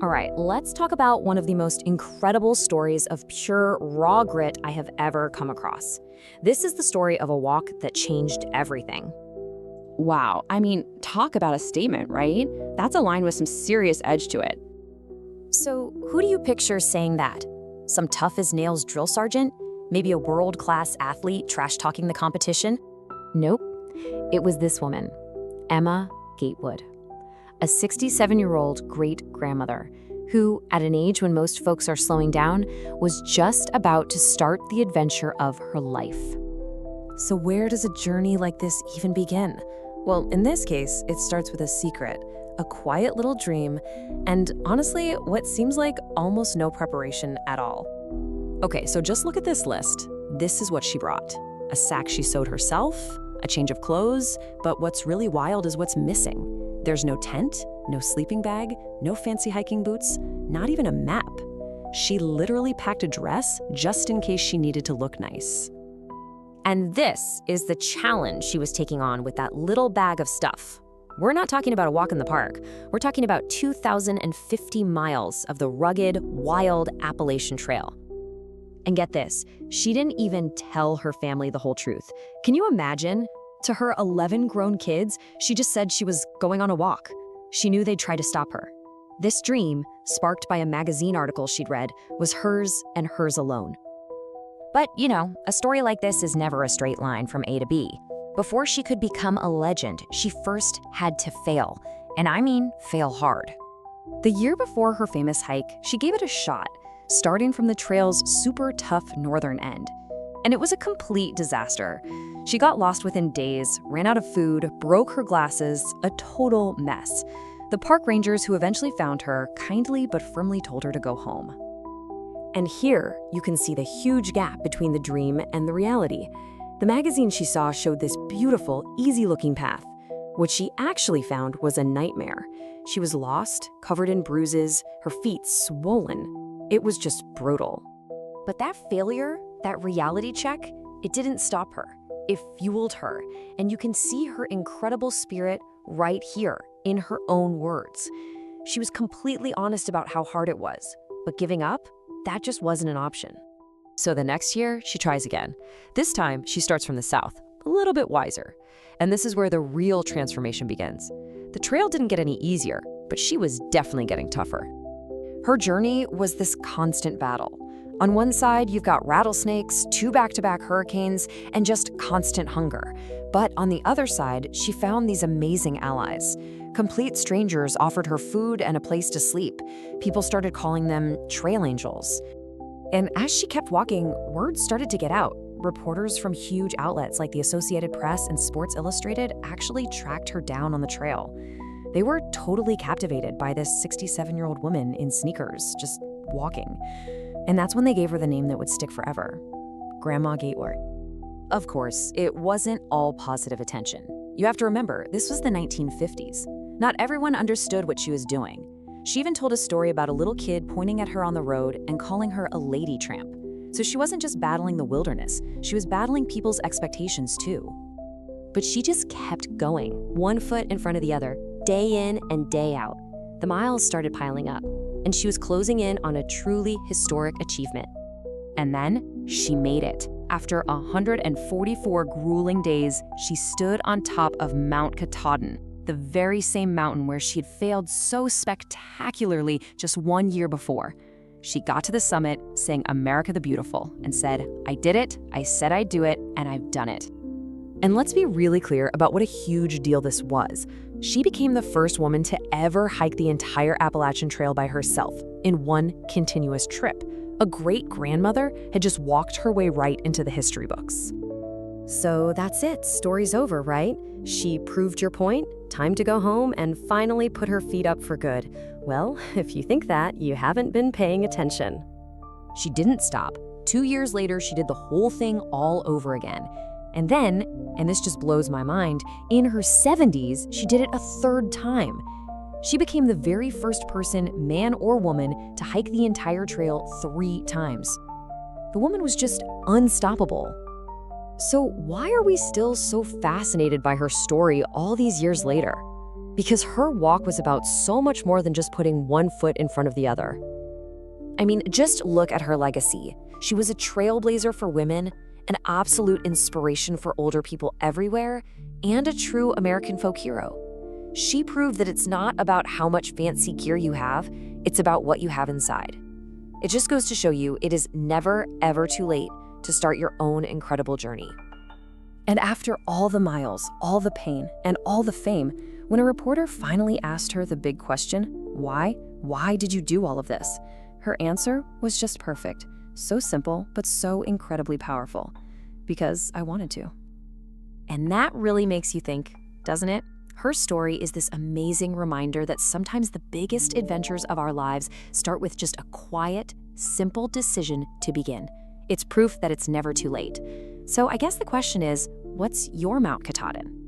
All right, let's talk about one of the most incredible stories of pure, raw grit I have ever come across. This is the story of a walk that changed everything. Wow, talk about a statement, right? That's a line with some serious edge to it. So, who do you picture saying that? Some tough-as-nails drill sergeant? Maybe a world-class athlete trash-talking the competition? Nope. It was this woman, Emma Gatewood, a 67-year-old great-grandmother who, at an age when most folks are slowing down, was just about to start the adventure of her life. So where does a journey like this even begin? Well, in this case, it starts with a secret, a quiet little dream, and honestly, what seems like almost no preparation at all. Okay, so just look at this list. This is what she brought. A sack she sewed herself, a change of clothes, but what's really wild is what's missing. There's no tent, no sleeping bag, no fancy hiking boots, not even a map. She literally packed a dress just in case she needed to look nice. And this is the challenge she was taking on with that little bag of stuff. We're not talking about a walk in the park. We're talking about 2,050 miles of the rugged, wild Appalachian Trail. And get this, she didn't even tell her family the whole truth. Can you imagine? To her 11 grown kids, she just said she was going on a walk. She knew they'd try to stop her. This dream, sparked by a magazine article she'd read, was hers and hers alone. But, a story like this is never a straight line from A to B. Before she could become a legend, she first had to fail. And I mean fail hard. The year before her famous hike, she gave it a shot, starting from the trail's super tough northern end. And it was a complete disaster. She got lost within days, ran out of food, broke her glasses, a total mess. The park rangers who eventually found her kindly but firmly told her to go home. And here, you can see the huge gap between the dream and the reality. The magazine she saw showed this beautiful, easy-looking path. What she actually found was a nightmare. She was lost, covered in bruises, her feet swollen. It was just brutal. But that failure, that reality check, it didn't stop her. It fueled her, and you can see her incredible spirit right here, in her own words. She was completely honest about how hard it was, but giving up, that just wasn't an option. So the next year, she tries again. This time, she starts from the south, a little bit wiser. And this is where the real transformation begins. The trail didn't get any easier, but she was definitely getting tougher. Her journey was this constant battle. On one side, you've got rattlesnakes, 2 back-to-back hurricanes, and just constant hunger. But on the other side, she found these amazing allies. Complete strangers offered her food and a place to sleep. People started calling them trail angels. And as she kept walking, word started to get out. Reporters from huge outlets like the Associated Press and Sports Illustrated actually tracked her down on the trail. They were totally captivated by this 67-year-old woman in sneakers, just walking. And that's when they gave her the name that would stick forever, Grandma Gatewood. Of course, it wasn't all positive attention. You have to remember, this was the 1950s. Not everyone understood what she was doing. She even told a story about a little kid pointing at her on the road and calling her a lady tramp. So she wasn't just battling the wilderness, she was battling people's expectations too. But she just kept going, one foot in front of the other, day in and day out. The miles started piling up, and she was closing in on a truly historic achievement. And then she made it. After 144 grueling days, she stood on top of Mount Katahdin, the very same mountain where she had failed so spectacularly just 1 year before. She got to the summit, sang America the Beautiful, and said, "I did it, I said I'd do it, and I've done it." And let's be really clear about what a huge deal this was. She became the first woman to ever hike the entire Appalachian Trail by herself in one continuous trip. A great-grandmother had just walked her way right into the history books. So that's it, story's over, right? She proved your point, time to go home, and finally put her feet up for good. Well, if you think that, you haven't been paying attention. She didn't stop. 2 years later, she did the whole thing all over again. And then, and this just blows my mind, in her 70s, she did it a third time. She became the very first person, man or woman, to hike the entire trail 3 times. The woman was just unstoppable. So why are we still so fascinated by her story all these years later? Because her walk was about so much more than just putting one foot in front of the other. I mean, just look at her legacy. She was a trailblazer for women, an absolute inspiration for older people everywhere, and a true American folk hero. She proved that it's not about how much fancy gear you have, it's about what you have inside. It just goes to show you it is never, ever too late to start your own incredible journey. And after all the miles, all the pain, and all the fame, when a reporter finally asked her the big question, why? Why did you do all of this? Her answer was just perfect. So simple, but so incredibly powerful. Because I wanted to. And that really makes you think, doesn't it? Her story is this amazing reminder that sometimes the biggest adventures of our lives start with just a quiet, simple decision to begin. It's proof that it's never too late. So I guess the question is, what's your Mount Katahdin?